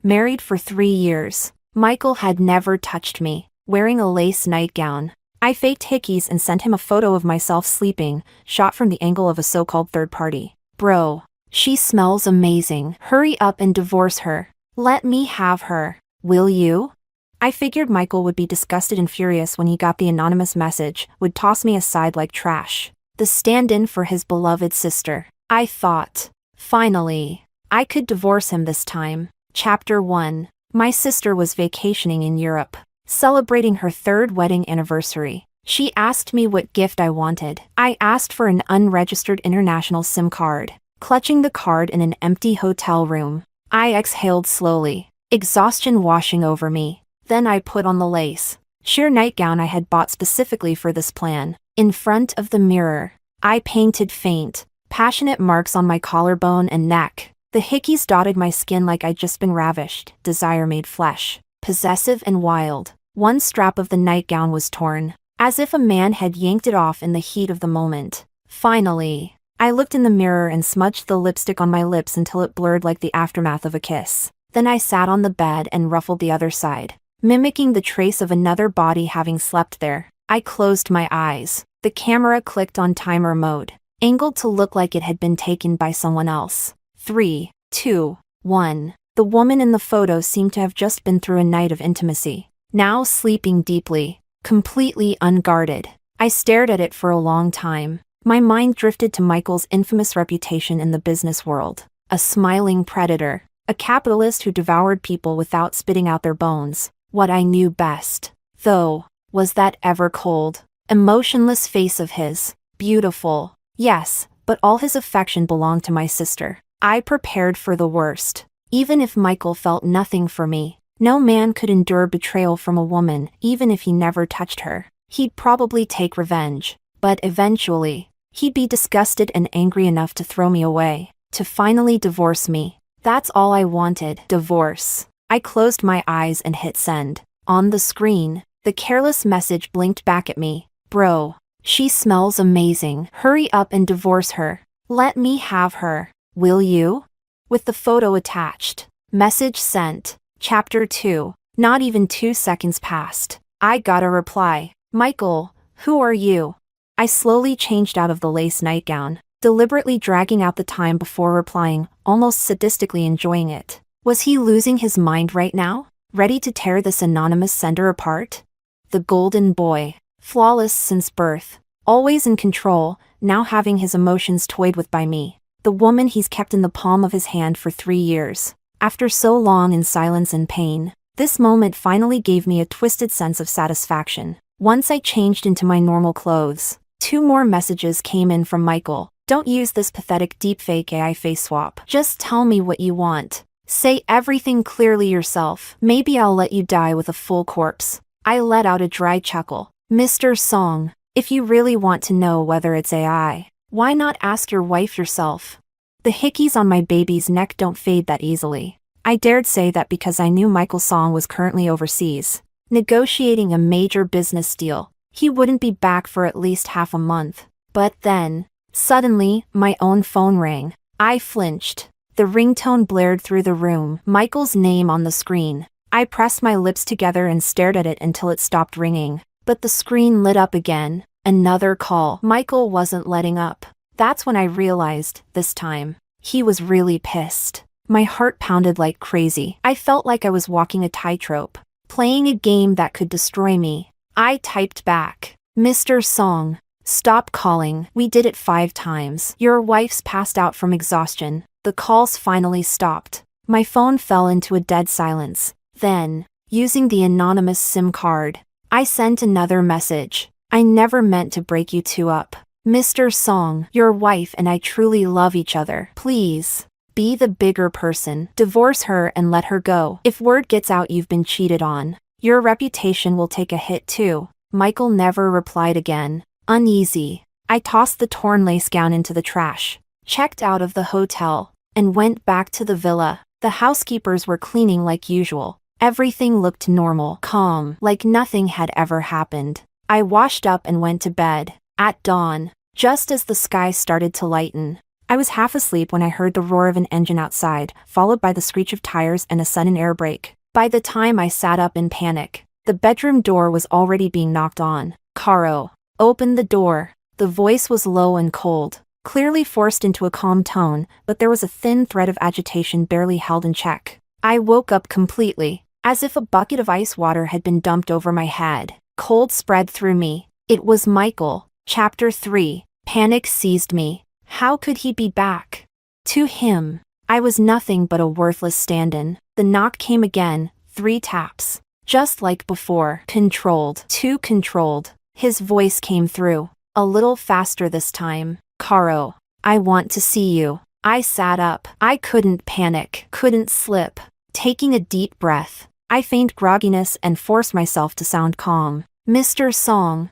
Married for 3 years. Michael had never touched me, wearing a lace nightgown. I faked hickeys and sent him a photo of myself sleeping, shot from the angle of a so-called third party. Bro, she smells amazing. Hurry up and divorce her. Let me have her. Will you? I figured Michael would be disgusted and furious when he got the anonymous message, would toss me aside like trash. The stand-in for his beloved sister. I thought, finally, I could divorce him this time. Chapter 1. My sister was vacationing in Europe, celebrating her 3rd wedding anniversary. She asked me what gift I wanted. I asked for an unregistered international SIM card. Clutching the card in an empty hotel room, I exhaled slowly, exhaustion washing over me. Then I put on the lace, sheer nightgown I had bought specifically for this plan. In front of the mirror, I painted faint, passionate marks on my collarbone and neck. The hickeys dotted my skin like I'd just been ravished. Desire made flesh, possessive and wild. One strap of the nightgown was torn, as if a man had yanked it off in the heat of the moment. Finally, I looked in the mirror and smudged the lipstick on my lips until it blurred like the aftermath of a kiss. Then I sat on the bed and ruffled the other side, mimicking the trace of another body having slept there. I closed my eyes. The camera clicked on timer mode, angled to look like it had been taken by someone else. 3, 2, 1. The woman in the photo seemed to have just been through a night of intimacy, now sleeping deeply, completely unguarded. I stared at it for a long time. My mind drifted to Michael's infamous reputation in the business world. A smiling predator, a capitalist who devoured people without spitting out their bones. What I knew best, though, was that ever-cold, emotionless face of his. Beautiful, yes, but all his affection belonged to my sister. I prepared for the worst. Even if Michael felt nothing for me, no man could endure betrayal from a woman, even if he never touched her. He'd probably take revenge, but eventually, he'd be disgusted and angry enough to throw me away, to finally divorce me. That's all I wanted, divorce. I closed my eyes and hit send. On the screen, the careless message blinked back at me. Bro, she smells amazing. Hurry up and divorce her. Let me have her. Will you? With the photo attached. Message sent. Chapter 2. Not even 2 seconds passed. I got a reply. Michael, who are you? I slowly changed out of the lace nightgown, deliberately dragging out the time before replying, almost sadistically enjoying it. Was he losing his mind right now? Ready to tear this anonymous sender apart? The golden boy, flawless since birth, always in control, now having his emotions toyed with by me. The woman he's kept in the palm of his hand for 3 years. After so long in silence and pain, this moment finally gave me a twisted sense of satisfaction. Once I changed into my normal clothes, 2 more messages came in from Michael. Don't use this pathetic deepfake AI face swap. Just tell me what you want. Say everything clearly yourself. Maybe I'll let you die with a full corpse. I let out a dry chuckle. Mr. Song, if you really want to know whether it's AI, why not ask your wife yourself? The hickeys on my baby's neck don't fade that easily. I dared say that because I knew Michael Song was currently overseas, negotiating a major business deal. He wouldn't be back for at least half a month. But then, suddenly, my own phone rang. I flinched. The ringtone blared through the room. Michael's name on the screen. I pressed my lips together and stared at it until it stopped ringing. But the screen lit up again. Another call. Michael wasn't letting up. That's when I realized, this time, he was really pissed. My heart pounded like crazy. I felt like I was walking a tightrope, playing a game that could destroy me. I typed back. Mr. Song, stop calling. We did it 5 times. Your wife's passed out from exhaustion. The calls finally stopped. My phone fell into a dead silence. Then, using the anonymous SIM card, I sent another message. I never meant to break you 2 up. Mr. Song, your wife and I truly love each other. Please, be the bigger person. Divorce her and let her go. If word gets out you've been cheated on, your reputation will take a hit too. Michael never replied again. Uneasy, I tossed the torn lace gown into the trash, checked out of the hotel, and went back to the villa. The housekeepers were cleaning like usual. Everything looked normal, calm, like nothing had ever happened. I washed up and went to bed. At dawn, just as the sky started to lighten, I was half asleep when I heard the roar of an engine outside, followed by the screech of tires and a sudden air brake. By the time I sat up in panic, the bedroom door was already being knocked on. "Caro, open the door." The voice was low and cold, clearly forced into a calm tone, but there was a thin thread of agitation barely held in check. I woke up completely, as if a bucket of ice water had been dumped over my head. Cold spread through me. It was Michael. Chapter 3. Panic seized me. How could he be back? To him, I was nothing but a worthless stand-in. The knock came again, 3 taps. Just like before. Controlled. Too controlled. His voice came through. A little faster this time. "Caro, I want to see you." I sat up. I couldn't panic. Couldn't slip. Taking a deep breath, I feigned grogginess and forced myself to sound calm. "Mr. Song,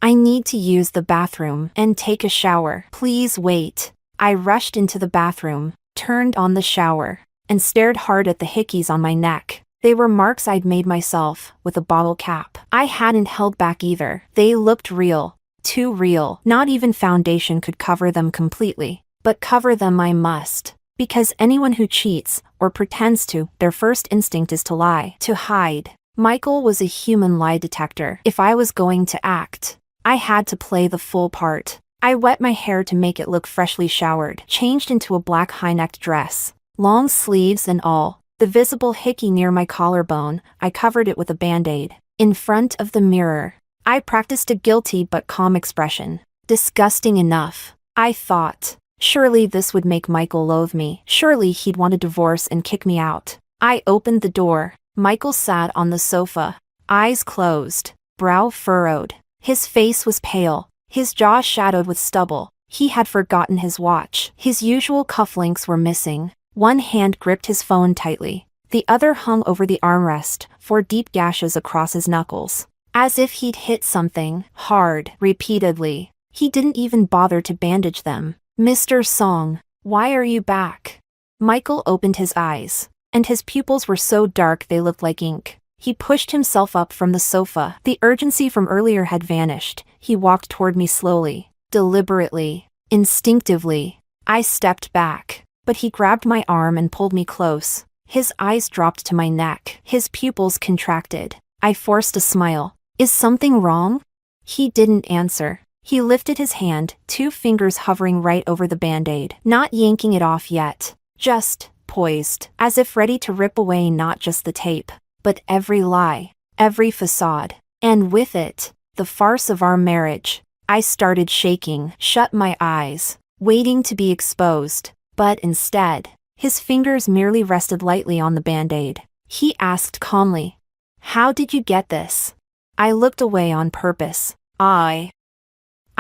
I need to use the bathroom and take a shower. Please wait." I rushed into the bathroom, turned on the shower, and stared hard at the hickeys on my neck. They were marks I'd made myself, with a bottle cap. I hadn't held back either. They looked real. Too real. Not even foundation could cover them completely. But cover them I must. Because anyone who cheats, or pretends to, their first instinct is to lie. To hide. Michael was a human lie detector. If I was going to act, I had to play the full part. I wet my hair to make it look freshly showered, changed into a black high-necked dress, long sleeves and all. The visible hickey near my collarbone, I covered it with a band-aid. In front of the mirror, I practiced a guilty but calm expression. Disgusting enough, I thought. Surely this would make Michael loathe me. Surely he'd want a divorce and kick me out. I opened the door. Michael sat on the sofa, eyes closed, brow furrowed. His face was pale, his jaw shadowed with stubble. He had forgotten his watch. His usual cufflinks were missing. One hand gripped his phone tightly. The other hung over the armrest, 4 deep gashes across his knuckles. As if he'd hit something hard, repeatedly. He didn't even bother to bandage them. "Mr. Song, why are you back?" Michael opened his eyes, and his pupils were so dark they looked like ink. He pushed himself up from the sofa. The urgency from earlier had vanished. He walked toward me slowly, deliberately, instinctively. I stepped back, but he grabbed my arm and pulled me close. His eyes dropped to my neck. His pupils contracted. I forced a smile. "Is something wrong?" He didn't answer. He lifted his hand, 2 fingers hovering right over the band-aid, not yanking it off yet, just poised, as if ready to rip away not just the tape, but every lie, every facade, and with it, the farce of our marriage. I started shaking, shut my eyes, waiting to be exposed, but instead, his fingers merely rested lightly on the band-aid. He asked calmly, "How did you get this?" I looked away on purpose.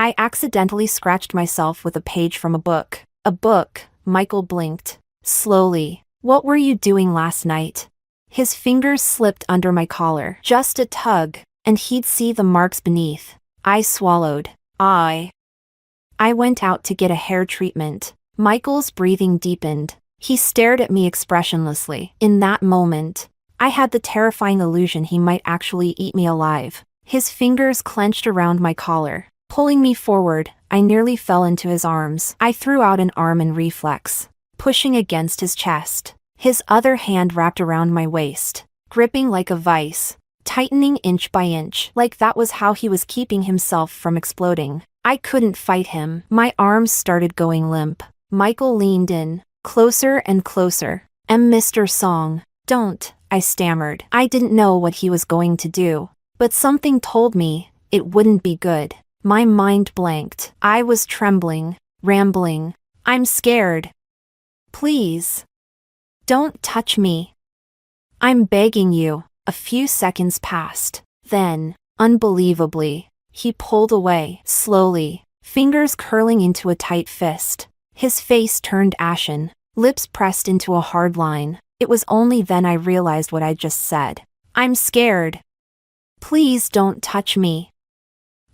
I accidentally scratched myself with a page from a book. "A book," Michael blinked. Slowly. "What were you doing last night?" His fingers slipped under my collar. Just a tug, and he'd see the marks beneath. I swallowed. I went out to get a hair treatment. Michael's breathing deepened. He stared at me expressionlessly. In that moment, I had the terrifying illusion he might actually eat me alive. His fingers clenched around my collar. Pulling me forward, I nearly fell into his arms. I threw out an arm in reflex, pushing against his chest. His other hand wrapped around my waist, gripping like a vice, tightening inch by inch, like that was how he was keeping himself from exploding. I couldn't fight him. My arms started going limp. Michael leaned in, closer and closer. "Mr. Song, don't," I stammered. I didn't know what he was going to do, but something told me it wouldn't be good. My mind blanked. I was trembling, rambling. "I'm scared. Please. Don't touch me. I'm begging you." A few seconds passed. Then, unbelievably, he pulled away, slowly, fingers curling into a tight fist. His face turned ashen, lips pressed into a hard line. It was only then I realized what I'd just said. "I'm scared. Please don't touch me.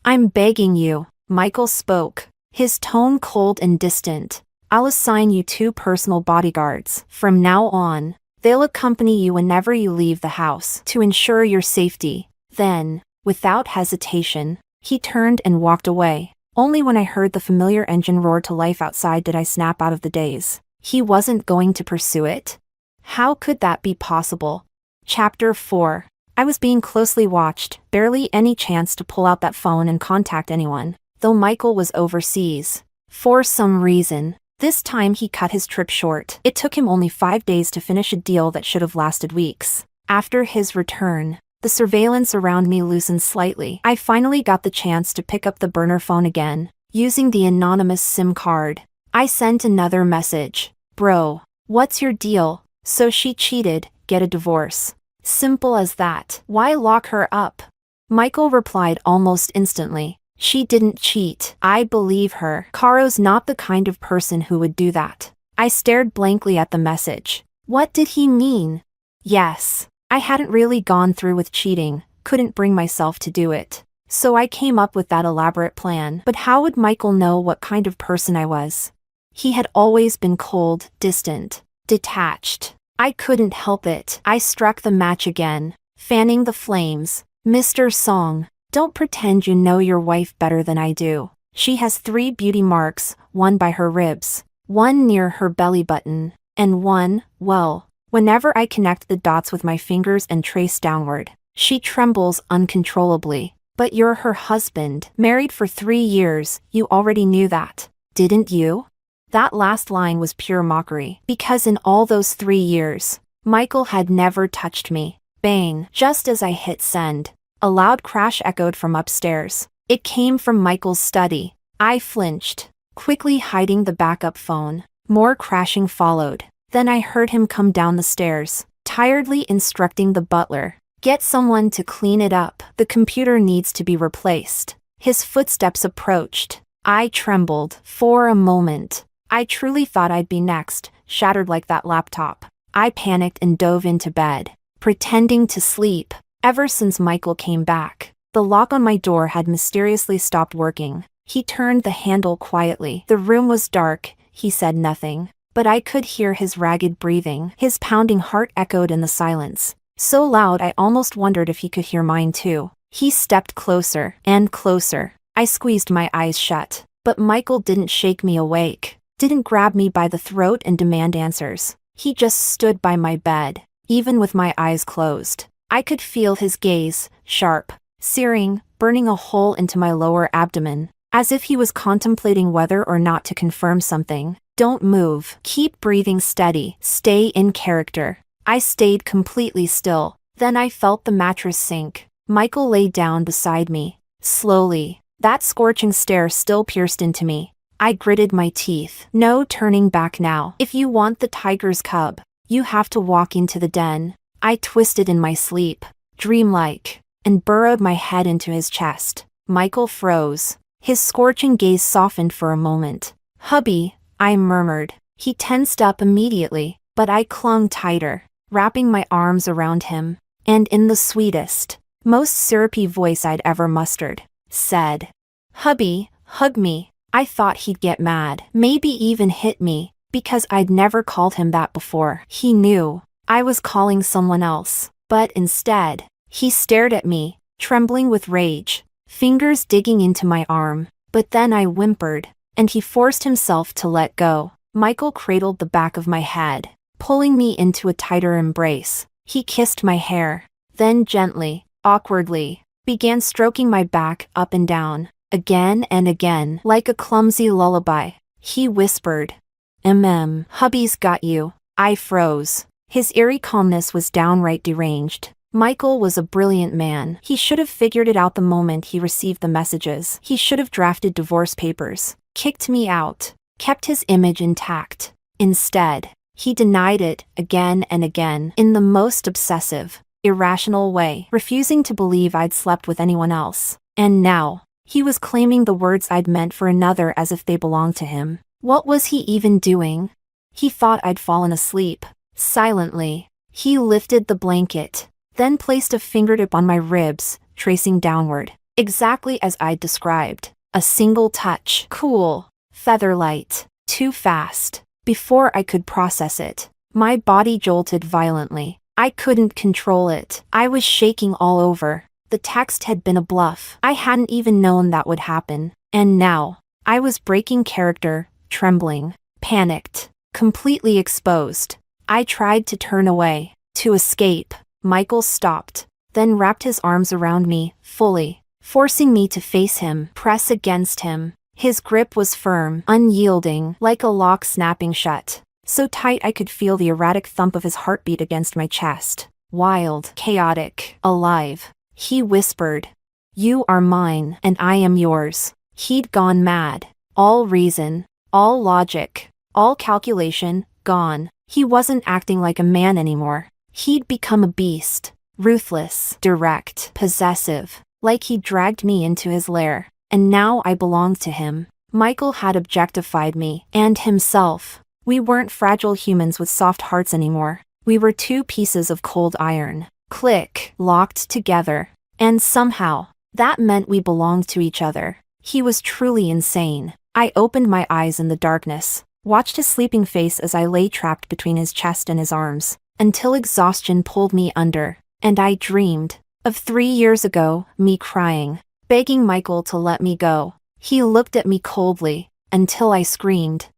I'm begging you." Michael spoke, his tone cold and distant. "I'll assign you 2 personal bodyguards. From now on, they'll accompany you whenever you leave the house to ensure your safety." Then, without hesitation, he turned and walked away. Only when I heard the familiar engine roar to life outside did I snap out of the daze. He wasn't going to pursue it? How could that be possible? Chapter 4. I was being closely watched, barely any chance to pull out that phone and contact anyone, though Michael was overseas. For some reason, this time he cut his trip short. It took him only 5 days to finish a deal that should have lasted weeks. After his return, the surveillance around me loosened slightly. I finally got the chance to pick up the burner phone again, using the anonymous SIM card. I sent another message. Bro, what's your deal? So she cheated, get a divorce. Simple as that. Why lock her up? Michael replied almost instantly. She didn't cheat. I believe her. Caro's not the kind of person who would do that. I stared blankly at the message. What did he mean? Yes. I hadn't really gone through with cheating, couldn't bring myself to do it. So I came up with that elaborate plan. But how would Michael know what kind of person I was? He had always been cold, distant, detached. I couldn't help it. I struck the match again, fanning the flames. Mr. Song, don't pretend you know your wife better than I do. She has 3 beauty marks, one by her ribs, one near her belly button, and one, well, whenever I connect the dots with my fingers and trace downward, she trembles uncontrollably. But you're her husband, married for 3 years, you already knew that, didn't you? That last line was pure mockery, because in all those 3 years, Michael had never touched me. Bang! Just as I hit send, a loud crash echoed from upstairs. It came from Michael's study. I flinched, quickly hiding the backup phone. More crashing followed. Then I heard him come down the stairs, tiredly instructing the butler. Get someone to clean it up. The computer needs to be replaced. His footsteps approached. I trembled. For a moment, I truly thought I'd be next, shattered like that laptop. I panicked and dove into bed, pretending to sleep. Ever since Michael came back, the lock on my door had mysteriously stopped working. He turned the handle quietly. The room was dark. He said nothing, but I could hear his ragged breathing. His pounding heart echoed in the silence, so loud I almost wondered if he could hear mine too. He stepped closer and closer. I squeezed my eyes shut, but Michael didn't shake me awake, didn't grab me by the throat and demand answers. He just stood by my bed, even with my eyes closed. I could feel his gaze, sharp, searing, burning a hole into my lower abdomen, as if he was contemplating whether or not to confirm something. Don't move. Keep breathing steady. Stay in character. I stayed completely still. Then I felt the mattress sink. Michael lay down beside me, slowly. That scorching stare still pierced into me. I gritted my teeth. No turning back now. If you want the tiger's cub, you have to walk into the den. I twisted in my sleep, dreamlike, and burrowed my head into his chest. Michael froze. His scorching gaze softened for a moment. Hubby, I murmured. He tensed up immediately, but I clung tighter, wrapping my arms around him, and in the sweetest, most syrupy voice I'd ever mustered, said, Hubby, hug me. I thought he'd get mad, maybe even hit me, because I'd never called him that before. He knew I was calling someone else, but instead, he stared at me, trembling with rage, fingers digging into my arm. But then I whimpered, and he forced himself to let go. Michael cradled the back of my head, pulling me into a tighter embrace. He kissed my hair, then gently, awkwardly, began stroking my back up and down, again and again, like a clumsy lullaby. He whispered, Hubby's got you. I froze. His eerie calmness was downright deranged. Michael was a brilliant man. He should have figured it out the moment he received the messages. He should have drafted divorce papers, kicked me out, kept his image intact. Instead, he denied it again and again in the most obsessive, irrational way, refusing to believe I'd slept with anyone else. And now, he was claiming the words I'd meant for another as if they belonged to him. What was he even doing? He thought I'd fallen asleep. Silently, he lifted the blanket, then placed a fingertip on my ribs, tracing downward, exactly as I'd described. A single touch. Cool. Featherlight. Too fast. Before I could process it, my body jolted violently. I couldn't control it. I was shaking all over. The text had been a bluff. I hadn't even known that would happen. And now, I was breaking character, trembling, panicked, completely exposed. I tried to turn away, to escape. Michael stopped, then wrapped his arms around me, fully, forcing me to face him, press against him. His grip was firm, unyielding, like a lock snapping shut, so tight I could feel the erratic thump of his heartbeat against my chest. Wild, chaotic, alive. He whispered, "You are mine, and I am yours." He'd gone mad. All reason, all logic, all calculation, gone. He wasn't acting like a man anymore. He'd become a beast. Ruthless, direct, possessive, like he'd dragged me into his lair. And now I belonged to him. Michael had objectified me, and himself. We weren't fragile humans with soft hearts anymore. We were two pieces of cold iron. Click, locked together. And somehow, that meant we belonged to each other. He was truly insane. I opened my eyes in the darkness, watched his sleeping face as I lay trapped between his chest and his arms, until exhaustion pulled me under. And I dreamed of 3 years ago, me crying, begging Michael to let me go. He looked at me coldly, until I screamed,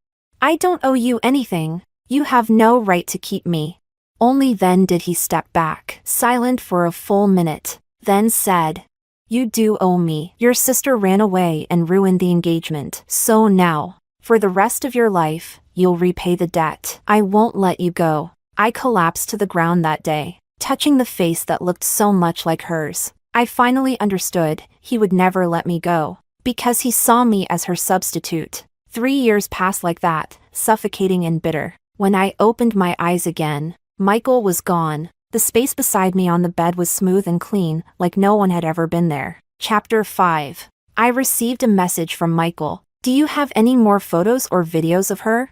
"I don't owe you anything. You have no right to keep me." Only then did he step back, silent for a full minute, then said, "You do owe me. Your sister ran away and ruined the engagement. So now, for the rest of your life, you'll repay the debt. I won't let you go." I collapsed to the ground that day, touching the face that looked so much like hers. I finally understood he would never let me go, because he saw me as her substitute. 3 years passed like that, suffocating and bitter. When I opened my eyes again, Michael was gone. The space beside me on the bed was smooth and clean, like no one had ever been there. Chapter 5. I received a message from Michael. "Do you have any more photos or videos of her?"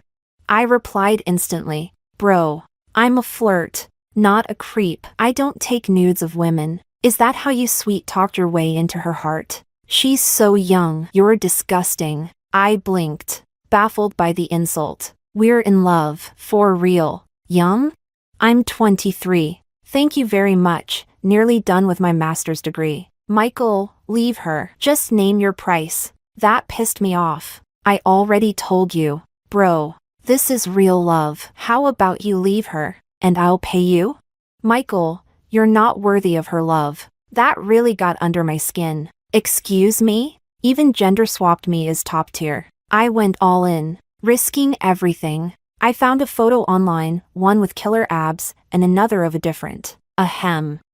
I replied instantly, "Bro, I'm a flirt, not a creep. I don't take nudes of women." "Is that how you sweet-talked your way into her heart?" "She's so young. You're disgusting." I blinked, baffled by the insult. "We're in love, for real." "Young? I'm 23. Thank you very much, nearly done with my master's degree." "Michael, leave her. Just name your price." That pissed me off. "I already told you. Bro, this is real love. How about you leave her, and I'll pay you?" "Michael, you're not worthy of her love." That really got under my skin. "Excuse me?" Even gender-swapped me is top tier. I went all in, risking everything. I found a photo online, one with killer abs, and another of a different,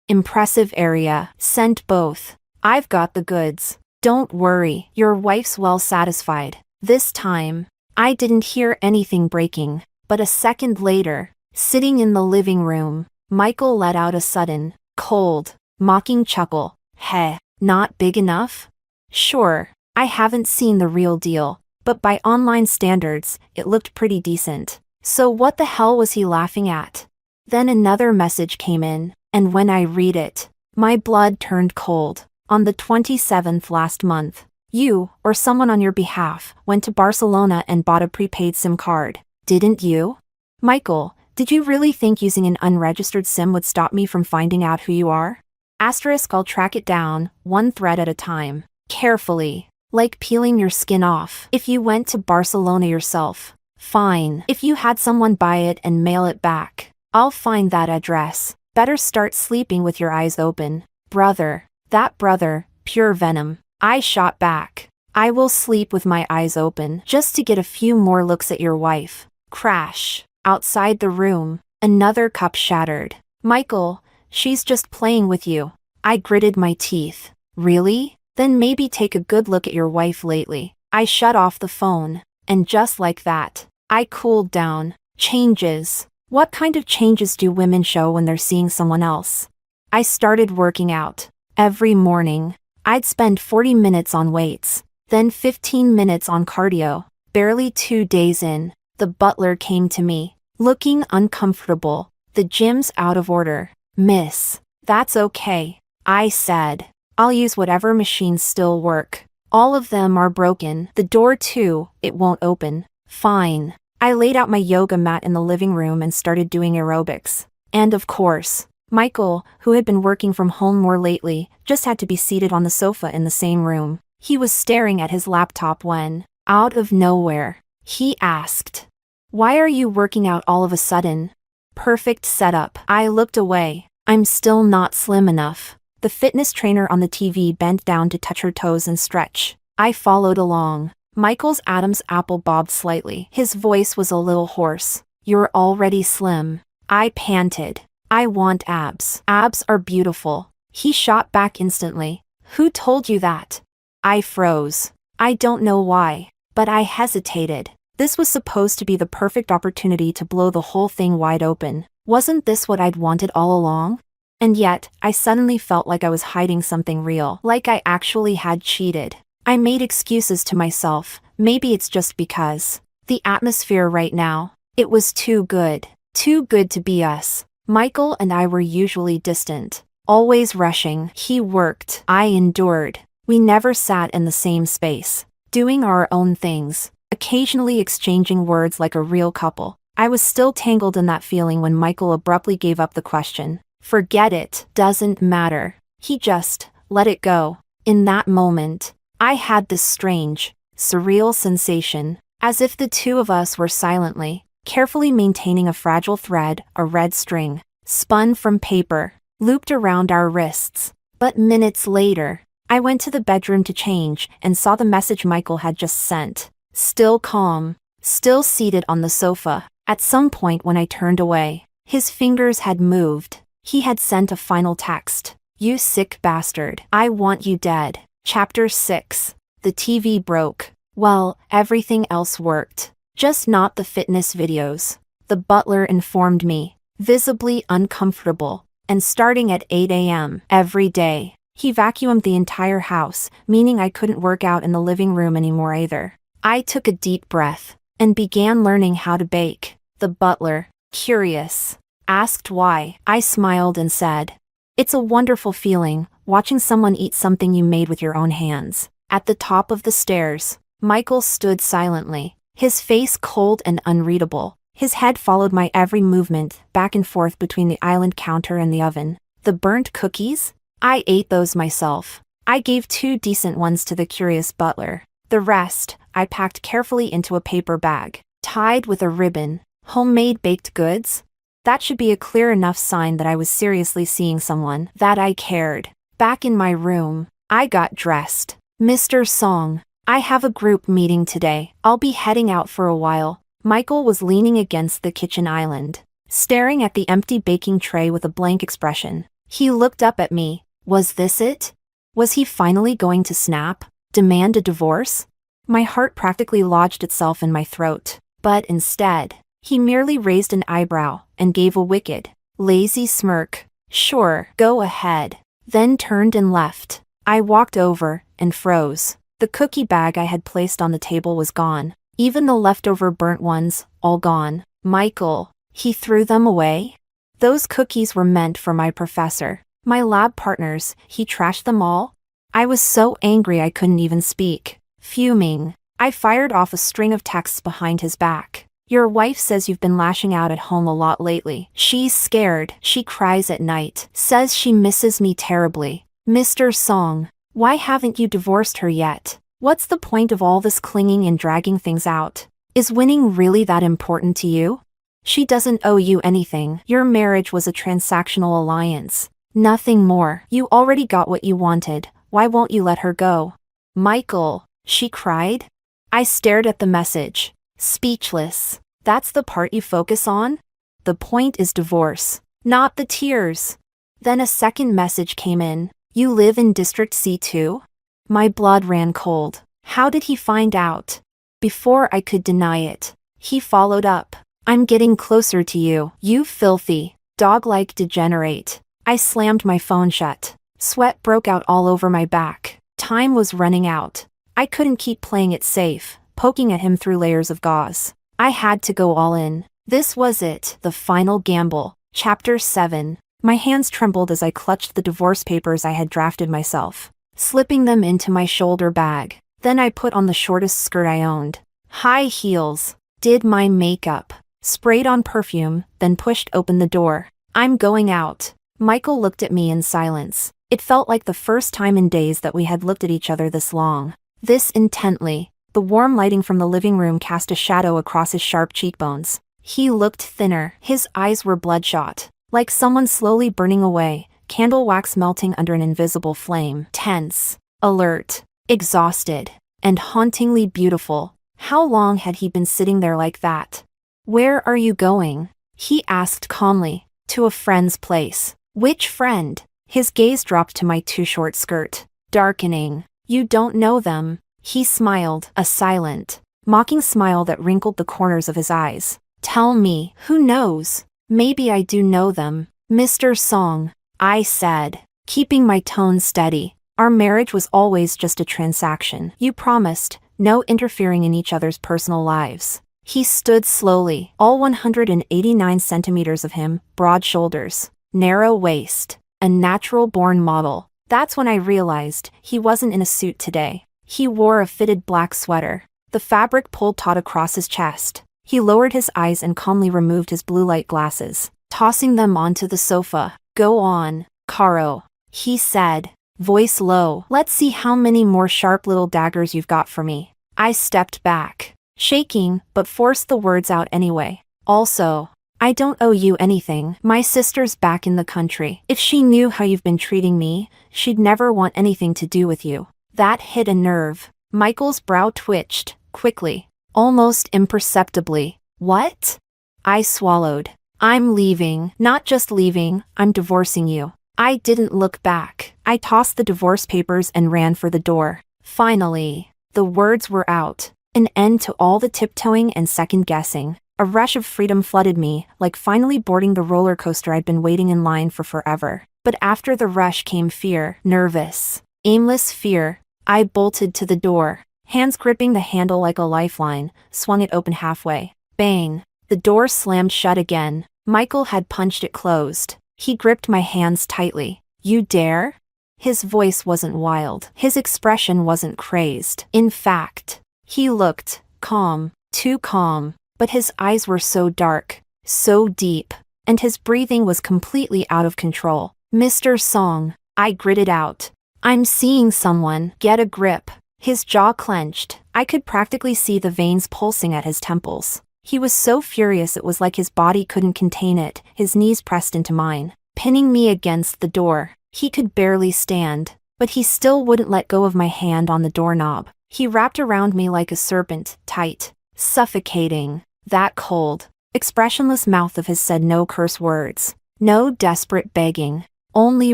impressive area. Sent both. "I've got the goods. Don't worry, your wife's well satisfied." This time, I didn't hear anything breaking, but a second later, sitting in the living room, Michael let out a sudden, cold, mocking chuckle. "Heh, not big enough?" Sure, I haven't seen the real deal, but by online standards, it looked pretty decent. So what the hell was he laughing at? Then another message came in, and when I read it, my blood turned cold. "On the 27th last month, you, or someone on your behalf, went to Barcelona and bought a prepaid SIM card. Didn't you? Michael, did you really think using an unregistered SIM would stop me from finding out who you are? Asterisk, I'll track it down, one thread at a time. Carefully. Like peeling your skin off. If you went to Barcelona yourself, fine. If you had someone buy it and mail it back, I'll find that address. Better start sleeping with your eyes open. Brother. That brother, pure venom." I shot back. "I will sleep with my eyes open just to get a few more looks at your wife." Crash. Outside the room, another cup shattered. "Michael, she's just playing with you." I gritted my teeth. "Really? Then maybe take a good look at your wife lately." I shut off the phone, and just like that, I cooled down. Changes. What kind of changes do women show when they're seeing someone else? I started working out. Every morning, I'd spend 40 minutes on weights, then 15 minutes on cardio. Barely 2 days in, the butler came to me, looking uncomfortable. "The gym's out of order, miss." "That's okay," I said. "I'll use whatever machines still work." "All of them are broken. The door too, it won't open." "Fine." I laid out my yoga mat in the living room and started doing aerobics. And of course, Michael, who had been working from home more lately, just had to be seated on the sofa in the same room. He was staring at his laptop when, out of nowhere, he asked, "Why are you working out all of a sudden?" Perfect setup. I looked away. I'm still not slim enough. The fitness trainer on the TV bent down to touch her toes and stretch. I followed along. Michael's Adam's apple bobbed slightly. His voice was a little hoarse. "You're already slim." I panted. "I want abs. Abs are beautiful." He shot back instantly. "Who told you that?" I froze. I don't know why, but I hesitated. This was supposed to be the perfect opportunity to blow the whole thing wide open. Wasn't this what I'd wanted all along? And yet, I suddenly felt like I was hiding something real, like I actually had cheated. I made excuses to myself. Maybe it's just because. The atmosphere right now, it was too good. Too good to be us. Michael and I were usually distant. Always rushing. He worked. I endured. We never sat in the same space. Doing our own things. Occasionally exchanging words like a real couple. I was still tangled in that feeling when Michael abruptly gave up the question. Forget it. Doesn't matter. He just let it go. In that moment, I had this strange, surreal sensation, as if the two of us were silently, carefully maintaining a fragile thread, a red string, spun from paper, looped around our wrists. But minutes later, I went to the bedroom to change and saw the message Michael had just sent. Still calm, still seated on the sofa. At some point when I turned away, his fingers had moved. He had sent a final text. "You sick bastard. I want you dead." Chapter 6. The TV broke. Well, everything else worked. Just not the fitness videos. The butler informed me, visibly uncomfortable, and starting at 8 a.m. every day. He vacuumed the entire house, meaning I couldn't work out in the living room anymore either. I took a deep breath, and began learning how to bake. The butler, curious, asked why. I smiled and said, "It's a wonderful feeling, watching someone eat something you made with your own hands." At the top of the stairs, Michael stood silently, his face cold and unreadable. His head followed my every movement, back and forth between the island counter and the oven. The burnt cookies? I ate those myself. I gave 2 decent ones to the curious butler. The rest, I packed carefully into a paper bag, tied with a ribbon. Homemade baked goods? That should be a clear enough sign that I was seriously seeing someone, that I cared. Back in my room, I got dressed. "Mr. Song, I have a group meeting today. I'll be heading out for a while." Michael was leaning against the kitchen island, staring at the empty baking tray with a blank expression. He looked up at me. Was this it? Was he finally going to snap? Demand a divorce? My heart practically lodged itself in my throat. But instead, he merely raised an eyebrow and gave a wicked, lazy smirk. "Sure, go ahead." Then turned and left. I walked over and froze. The cookie bag I had placed on the table was gone. Even the leftover burnt ones, all gone. Michael, he threw them away? Those cookies were meant for my professor. My lab partners, he trashed them all? I was so angry I couldn't even speak. Fuming, I fired off a string of texts behind his back. "Your wife says you've been lashing out at home a lot lately. She's scared. She cries at night. Says she misses me terribly. Mr. Song, why haven't you divorced her yet? What's the point of all this clinging and dragging things out? Is winning really that important to you? She doesn't owe you anything. Your marriage was a transactional alliance. Nothing more. You already got what you wanted. Why won't you let her go?" "Michael," she cried. I stared at the message, speechless. That's the part you focus on? The point is divorce, not the tears. Then a second message came in. "You live in District C too?" My blood ran cold. How did he find out? Before I could deny it, he followed up. "I'm getting closer to you, you filthy, dog-like degenerate." I slammed my phone shut. Sweat broke out all over my back. Time was running out. I couldn't keep playing it safe, poking at him through layers of gauze. I had to go all in. This was it, the final gamble. Chapter 7. My hands trembled as I clutched the divorce papers I had drafted myself, slipping them into my shoulder bag. Then I put on the shortest skirt I owned. High heels. Did my makeup. Sprayed on perfume, then pushed open the door. "I'm going out." Michael looked at me in silence. It felt like the first time in days that we had looked at each other this long, this intently. The warm lighting from the living room cast a shadow across his sharp cheekbones. He looked thinner, his eyes were bloodshot, like someone slowly burning away, candle wax melting under an invisible flame. Tense, alert, exhausted, and hauntingly beautiful. How long had he been sitting there like that? "Where are you going?" he asked calmly. "To a friend's place." "Which friend?" His gaze dropped to my too-short skirt, darkening. "You don't know them." He smiled, a silent, mocking smile that wrinkled the corners of his eyes. "Tell me, who knows? Maybe I do know them." "Mr. Song," I said, keeping my tone steady. "Our marriage was always just a transaction. You promised, no interfering in each other's personal lives." He stood slowly, all 189 centimeters of him, broad shoulders, narrow waist, a natural-born model. That's when I realized he wasn't in a suit today. He wore a fitted black sweater, the fabric pulled taut across his chest. He lowered his eyes and calmly removed his blue light glasses, tossing them onto the sofa. "Go on, Caro," he said, voice low. "Let's see how many more sharp little daggers you've got for me." I stepped back, shaking, but forced the words out anyway. "Also, I don't owe you anything. My sister's back in the country. If she knew how you've been treating me, she'd never want anything to do with you." That hit a nerve. Michael's brow twitched, quickly, almost imperceptibly. "What?" I swallowed. "I'm leaving. Not just leaving, I'm divorcing you." I didn't look back. I tossed the divorce papers and ran for the door. Finally, the words were out. An end to all the tiptoeing and second-guessing. A rush of freedom flooded me, like finally boarding the roller coaster I'd been waiting in line for forever. But after the rush came fear, nervous, aimless fear. I bolted to the door, hands gripping the handle like a lifeline, swung it open halfway. Bang! The door slammed shut again. Michael had punched it closed. He gripped my hands tightly. "You dare?" His voice wasn't wild. His expression wasn't crazed. In fact, he looked calm, too calm. But his eyes were so dark, so deep, and his breathing was completely out of control. "Mr. Song," I gritted out. "I'm seeing someone. Get a grip." His jaw clenched. I could practically see the veins pulsing at his temples. He was so furious it was like his body couldn't contain it. His knees pressed into mine, pinning me against the door. He could barely stand, but he still wouldn't let go of my hand on the doorknob. He wrapped around me like a serpent, tight, suffocating. That cold, expressionless mouth of his said no curse words, no desperate begging, only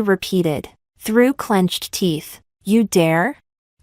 repeated, through clenched teeth, "You dare?"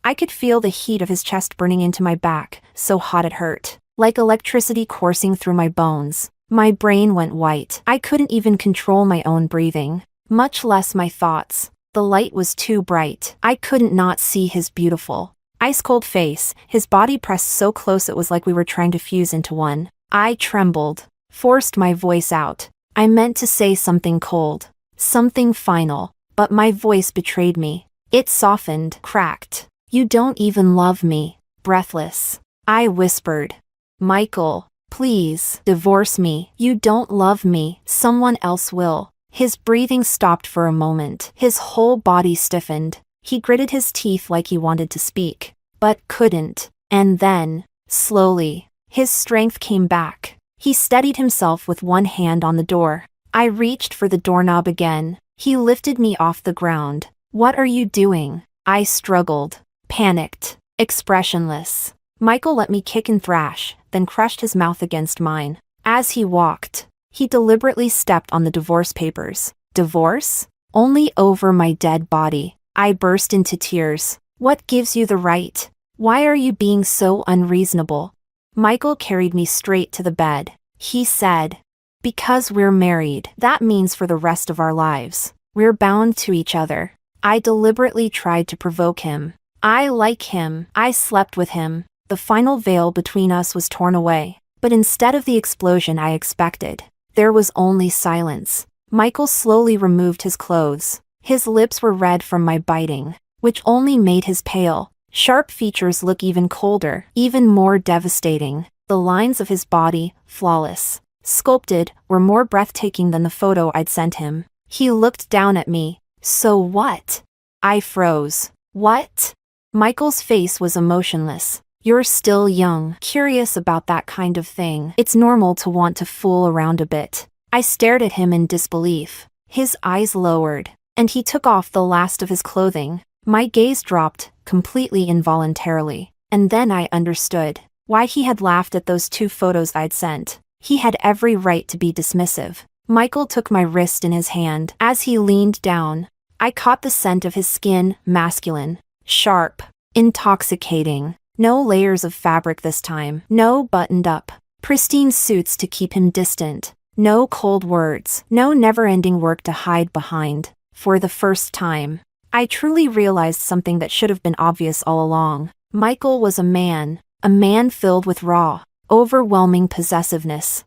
I could feel the heat of his chest burning into my back, so hot it hurt, like electricity coursing through my bones. My brain went white. I couldn't even control my own breathing, much less my thoughts. The light was too bright. I couldn't not see his beautiful, ice-cold face, his body pressed so close it was like we were trying to fuse into one. I trembled, forced my voice out. I meant to say something cold, something final, but my voice betrayed me. It softened, cracked. "You don't even love me." Breathless, I whispered, "Michael, please, divorce me. You don't love me. Someone else will." His breathing stopped for a moment. His whole body stiffened. He gritted his teeth like he wanted to speak, but couldn't. And then, slowly, his strength came back. He steadied himself with one hand on the door. I reached for the doorknob again. He lifted me off the ground. "What are you doing?" I struggled, panicked, expressionless. Michael let me kick and thrash, then crushed his mouth against mine. As he walked, he deliberately stepped on the divorce papers. "Divorce? Only over my dead body." I burst into tears. "What gives you the right? Why are you being so unreasonable?" Michael carried me straight to the bed. He said, "Because we're married, that means for the rest of our lives. We're bound to each other." I deliberately tried to provoke him. "I like him. I slept with him." The final veil between us was torn away, but instead of the explosion I expected, there was only silence. Michael slowly removed his clothes. His lips were red from my biting, which only made his pale, sharp features look even colder, even more devastating. The lines of his body, flawless, sculpted, were more breathtaking than the photo I'd sent him. He looked down at me. "So what?" I froze. What? Michael's face was emotionless. You're still young, curious about that kind of thing. It's normal to want to fool around a bit. I stared at him in disbelief. His eyes lowered, and he took off the last of his clothing. My gaze dropped, completely involuntarily. And then I understood why he had laughed at those 2 photos I'd sent. He had every right to be dismissive. Michael took my wrist in his hand. As he leaned down, I caught the scent of his skin, masculine, sharp, intoxicating. No layers of fabric this time. No buttoned up, pristine suits to keep him distant. No cold words. No never-ending work to hide behind. For the first time, I truly realized something that should have been obvious all along. Michael was a man filled with raw, overwhelming possessiveness.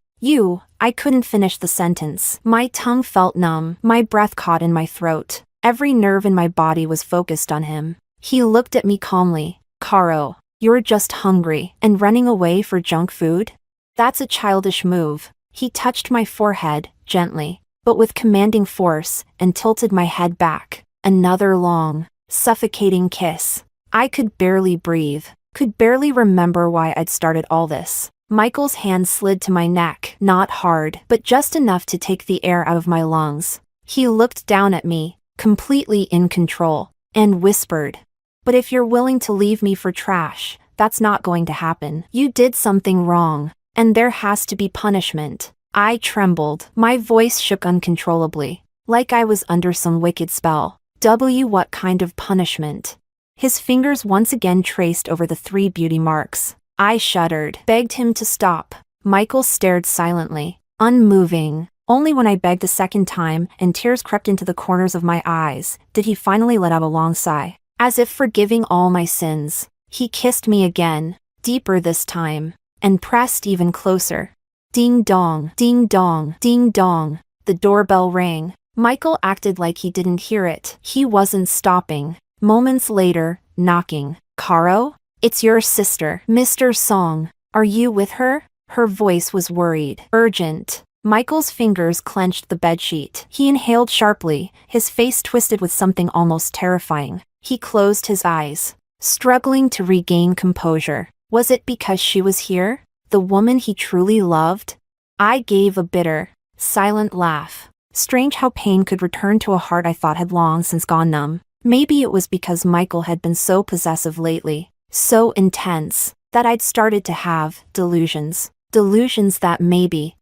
I couldn't finish the sentence. My tongue felt numb. My breath caught in my throat. Every nerve in my body was focused on him. He looked at me calmly. Caro, you're just hungry and running away for junk food? That's a childish move. He touched my forehead, gently, but with commanding force, and tilted my head back. Another long, suffocating kiss. I could barely breathe, could barely remember why I'd started all this. Michael's hand slid to my neck, not hard, but just enough to take the air out of my lungs. He looked down at me, completely in control, and whispered, "But if you're willing to leave me for trash, that's not going to happen. You did something wrong, and there has to be punishment." I trembled. My voice shook uncontrollably, like I was under some wicked spell. What kind of punishment? His fingers once again traced over the 3 beauty marks. I shuddered, begged him to stop. Michael stared silently, unmoving. Only when I begged a second time and tears crept into the corners of my eyes, did he finally let out a long sigh. As if forgiving all my sins, he kissed me again, deeper this time, and pressed even closer. Ding dong, ding dong, ding dong. The doorbell rang. Michael acted like he didn't hear it. He wasn't stopping. Moments later, knocking. "Caro? It's your sister, Mr. Song. Are you with her?" Her voice was worried, urgent. Michael's fingers clenched the bedsheet. He inhaled sharply, his face twisted with something almost terrifying. He closed his eyes, struggling to regain composure. Was it because she was here? The woman he truly loved? I gave a bitter, silent laugh. Strange how pain could return to a heart I thought had long since gone numb. Maybe it was because Michael had been so possessive lately, so intense, that I'd started to have delusions. Delusions that maybe,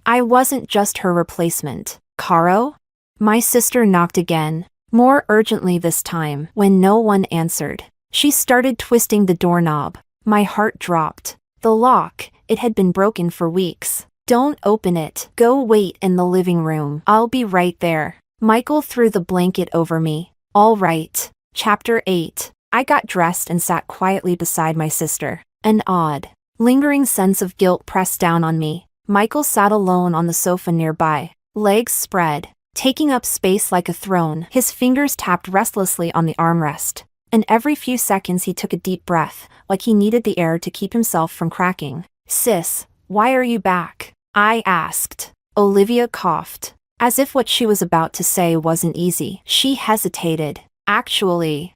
I wasn't just her replacement. "Caro?" My sister knocked again, more urgently this time. When no one answered, she started twisting the doorknob. My heart dropped. The lock, it had been broken for weeks. "Don't open it. Go wait in the living room. I'll be right there." Michael threw the blanket over me. All right. Chapter 8. I got dressed and sat quietly beside my sister. An odd, lingering sense of guilt pressed down on me. Michael sat alone on the sofa nearby, legs spread, taking up space like a throne. His fingers tapped restlessly on the armrest, and every few seconds he took a deep breath, like he needed the air to keep himself from cracking. "Sis, why are you back?" I asked. Olivia coughed, as if what she was about to say wasn't easy. She hesitated. "Actually,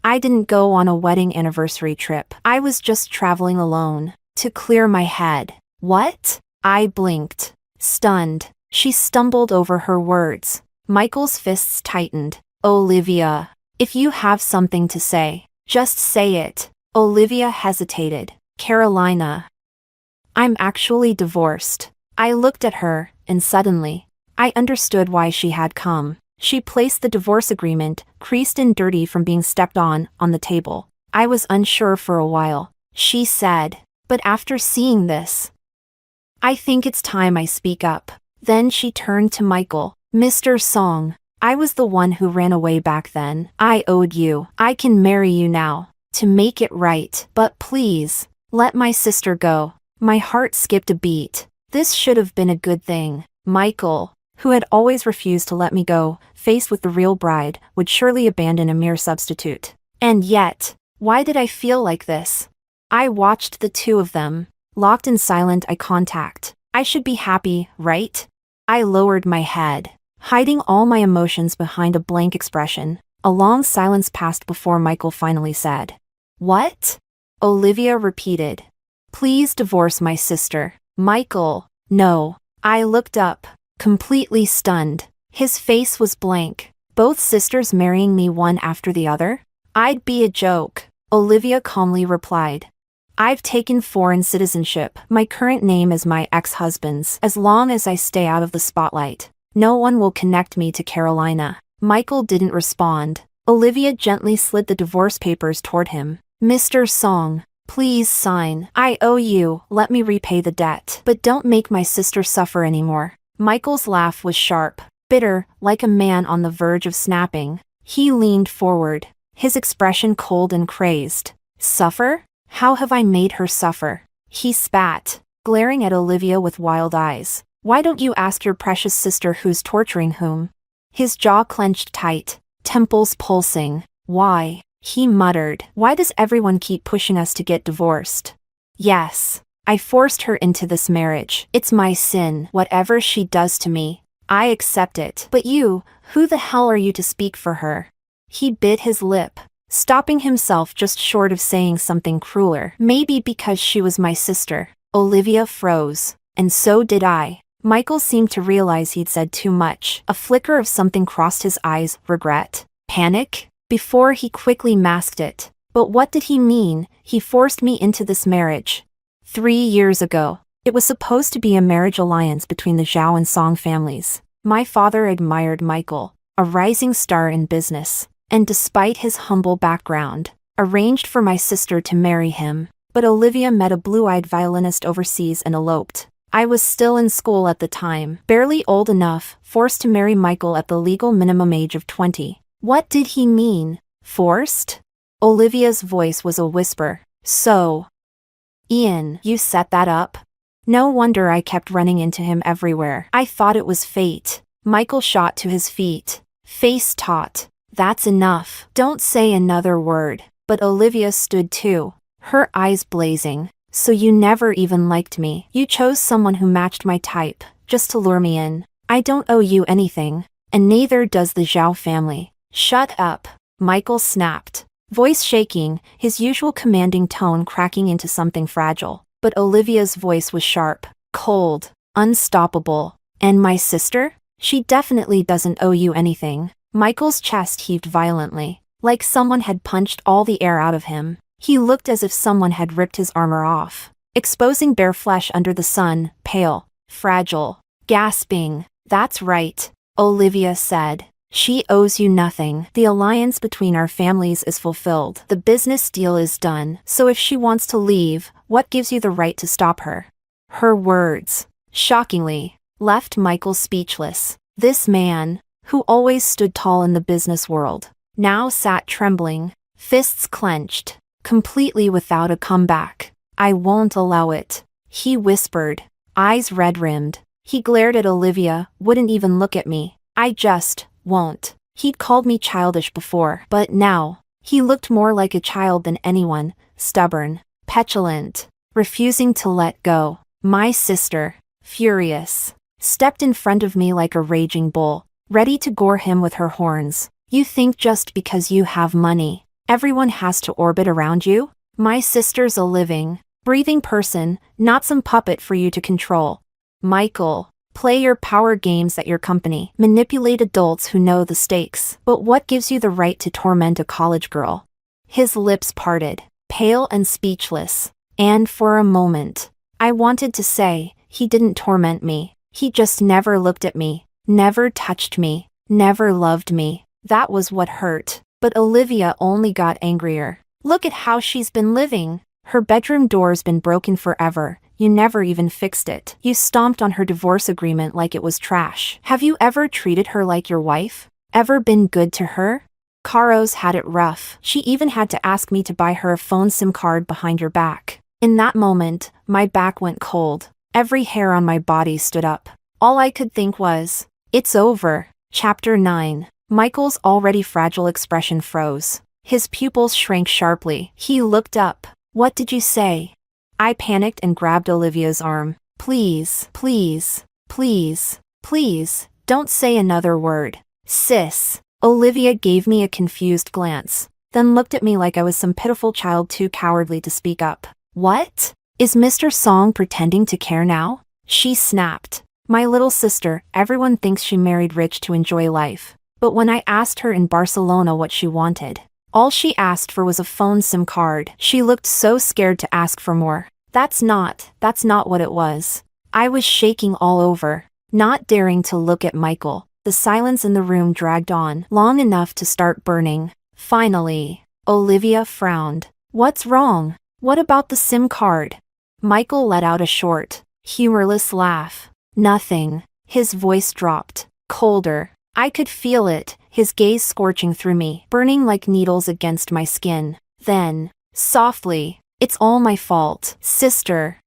I didn't go on a wedding anniversary trip. I was just traveling alone, to clear my head." "What?" I blinked, stunned. She stumbled over her words. Michael's fists tightened. "Olivia, if you have something to say, just say it." Olivia hesitated. "Carolina, I'm actually divorced." I looked at her, and suddenly, I understood why she had come. She placed the divorce agreement, creased and dirty from being stepped on the table. I was unsure for a while. She said, "But after seeing this, I think it's time I speak up." Then she turned to Michael. "Mr. Song, I was the one who ran away back then. I owed you. I can marry you now, to make it right. But please, let my sister go." My heart skipped a beat. This should have been a good thing. Michael, who had always refused to let me go, faced with the real bride, would surely abandon a mere substitute. And yet, why did I feel like this? I watched the two of them, locked in silent eye contact. I should be happy, right? I lowered my head. hiding all my emotions behind a blank expression. A long silence passed before Michael finally said, "What?" Olivia repeated. "Please divorce my sister." "Michael, no." I looked up, completely stunned. His face was blank. "Both sisters marrying me one after the other? I'd be a joke." Olivia calmly replied. "I've taken foreign citizenship. My current name is my ex-husband's. As long as I stay out of the spotlight, no one will connect me to Carolina." Michael didn't respond. Olivia gently slid the divorce papers toward him. "Mr. Song, please sign. I owe you. Let me repay the debt. But don't make my sister suffer anymore." Michael's laugh was sharp, bitter, like a man on the verge of snapping. He leaned forward, his expression cold and crazed. "Suffer? How have I made her suffer?" He spat, glaring at Olivia with wild eyes. "Why don't you ask your precious sister who's torturing whom?" His jaw clenched tight, temples pulsing. "Why?" he muttered. "Why does everyone keep pushing us to get divorced?" "Yes, I forced her into this marriage. It's my sin. Whatever she does to me, I accept it. But you, who the hell are you to speak for her?" He bit his lip, stopping himself just short of saying something crueler. "Maybe because she was my sister." Olivia froze, and so did I. Michael seemed to realize he'd said too much. A flicker of something crossed his eyes. Regret? Panic? Before he quickly masked it. But what did he mean? "He forced me into this marriage 3 years ago. It was supposed to be a marriage alliance between the Zhao and Song families. My father admired Michael, a rising star in business, and despite his humble background, arranged for my sister to marry him. But Olivia met a blue-eyed violinist overseas and eloped. I was still in school at the time, barely old enough, forced to marry Michael at the legal minimum age of 20. What did he mean? Forced? Olivia's voice was a whisper. So, Ian, you set that up? No wonder I kept running into him everywhere. I thought it was fate. Michael shot to his feet, face taut. That's enough. Don't say another word. But Olivia stood too, her eyes blazing. So you never even liked me. You chose someone who matched my type, just to lure me in. I don't owe you anything, and neither does the Zhao family. Shut up, Michael snapped, voice shaking, his usual commanding tone cracking into something fragile. But Olivia's voice was sharp, cold, unstoppable. And my sister? She definitely doesn't owe you anything. Michael's chest heaved violently, like someone had punched all the air out of him. He looked as if someone had ripped his armor off, exposing bare flesh under the sun, pale, fragile, gasping. That's right, Olivia said. She owes you nothing. The alliance between our families is fulfilled. The business deal is done. So if she wants to leave, what gives you the right to stop her? Her words, shockingly, left Michael speechless. This man, who always stood tall in the business world, now sat trembling, fists clenched, completely without a comeback. I won't allow it, he whispered, eyes red-rimmed. He glared at Olivia, wouldn't even look at me. I just won't. He'd called me childish before, but now, he looked more like a child than anyone, stubborn, petulant, refusing to let go. My sister, furious, stepped in front of me like a raging bull, ready to gore him with her horns. You think just because you have money, everyone has to orbit around you? My sister's a living, breathing person, not some puppet for you to control. Michael, play your power games at your company. Manipulate adults who know the stakes. But what gives you the right to torment a college girl? His lips parted, pale and speechless. And for a moment, I wanted to say, he didn't torment me. He just never looked at me, never touched me, never loved me. That was what hurt. But Olivia only got angrier. Look at how she's been living. Her bedroom door's been broken forever. You never even fixed it. You stomped on her divorce agreement like it was trash. Have you ever treated her like your wife? Ever been good to her? Caro's had it rough. She even had to ask me to buy her a phone SIM card behind your back. In that moment, my back went cold. Every hair on my body stood up. All I could think was, it's over. Chapter 9. Michael's already fragile expression froze. His pupils shrank sharply. He looked up. What did you say? I panicked and grabbed Olivia's arm. Please, please, please, please, Don't say another word. Sis. Olivia gave me a confused glance, then looked at me like I was some pitiful child too cowardly to speak up. What? Is Mr. Song pretending to care now? She snapped. My little sister, everyone thinks she married rich to enjoy life. But when I asked her in Barcelona what she wanted, all she asked for was a phone SIM card. She looked so scared to ask for more. That's not what it was. I was shaking all over, not daring to look at Michael. The silence in the room dragged on long enough to start burning. Finally, Olivia frowned. What's wrong? What about the SIM card? Michael let out a short, humorless laugh. Nothing. His voice dropped, colder. I could feel it, his gaze scorching through me, burning like needles against my skin. Then, softly, it's all my fault, sister.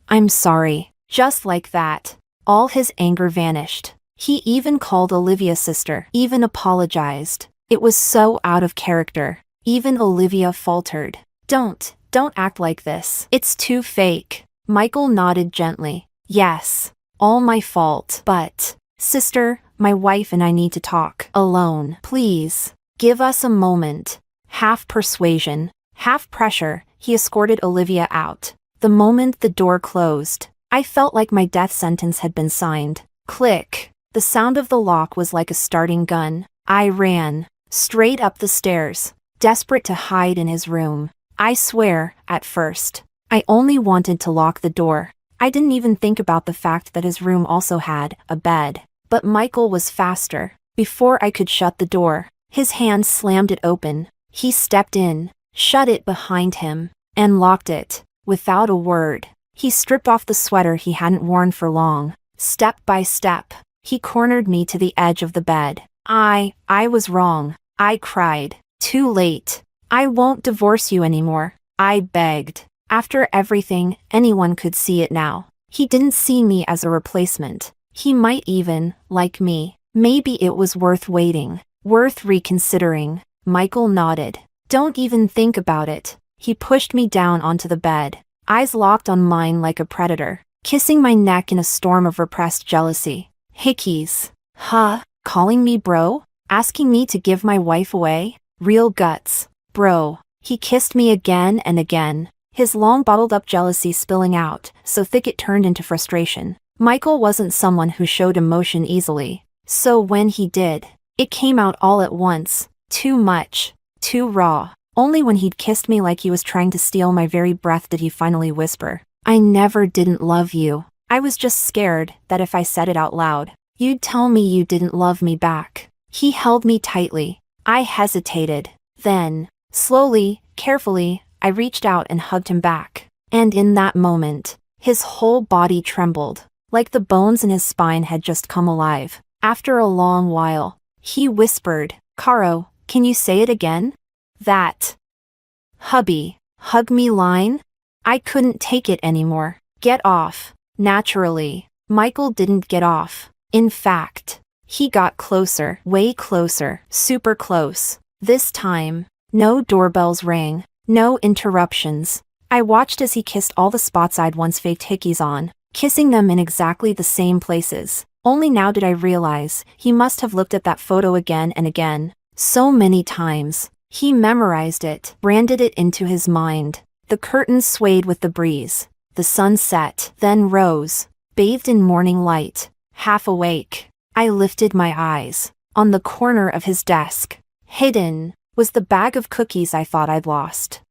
I'm sorry. Just like that, all his anger vanished. He even called Olivia sister, even apologized. It was so out of character. Even Olivia faltered. Don't act like this. It's too fake. Michael nodded gently. Yes, all my fault. But, sister, my wife and I need to talk. Alone. Please. Give us a moment. Half persuasion, half pressure, he escorted Olivia out. The moment the door closed, I felt like my death sentence had been signed. Click. The sound of the lock was like a starting gun. I ran straight up the stairs, desperate to hide in his room. I swear, at first, I only wanted to lock the door. I didn't even think about the fact that his room also had a bed. But Michael was faster. Before I could shut the door, his hand slammed it open. He stepped in, shut it behind him, and locked it. Without a word, he stripped off the sweater he hadn't worn for long. Step by step, he cornered me to the edge of the bed. I was wrong. I cried. Too late. I won't divorce you anymore. I begged. After everything, anyone could see it now. He didn't see me as a replacement. He might even, like me. Maybe it was worth waiting. Worth reconsidering. Michael nodded. Don't even think about it. He pushed me down onto the bed, eyes locked on mine like a predator, kissing my neck in a storm of repressed jealousy. Hickeys. Huh? Calling me bro? Asking me to give my wife away? Real guts. Bro. He kissed me again and again, his long bottled-up jealousy spilling out, so thick it turned into frustration. Michael wasn't someone who showed emotion easily, so when he did, it came out all at once. Too much. Too raw. Only when he'd kissed me like he was trying to steal my very breath did he finally whisper, I never didn't love you. I was just scared that if I said it out loud, you'd tell me you didn't love me back. He held me tightly. I hesitated. Then, slowly, carefully, I reached out and hugged him back. And in that moment, his whole body trembled, like the bones in his spine had just come alive. After a long while, he whispered, Caro, can you say it again? That hubby, hug me line? I couldn't take it anymore. Get off. Naturally, Michael didn't get off. In fact, he got closer, way closer, super close. This time, no doorbells rang, no interruptions. I watched as he kissed all the spots I'd once faked hickeys on, kissing them in exactly the same places. Only now did I realize he must have looked at that photo again and again. So many times. He memorized it, branded it into his mind. The curtains swayed with the breeze. The sun set, then rose, bathed in morning light. Half awake, I lifted my eyes. On the corner of his desk, hidden, was the bag of cookies I thought I'd lost.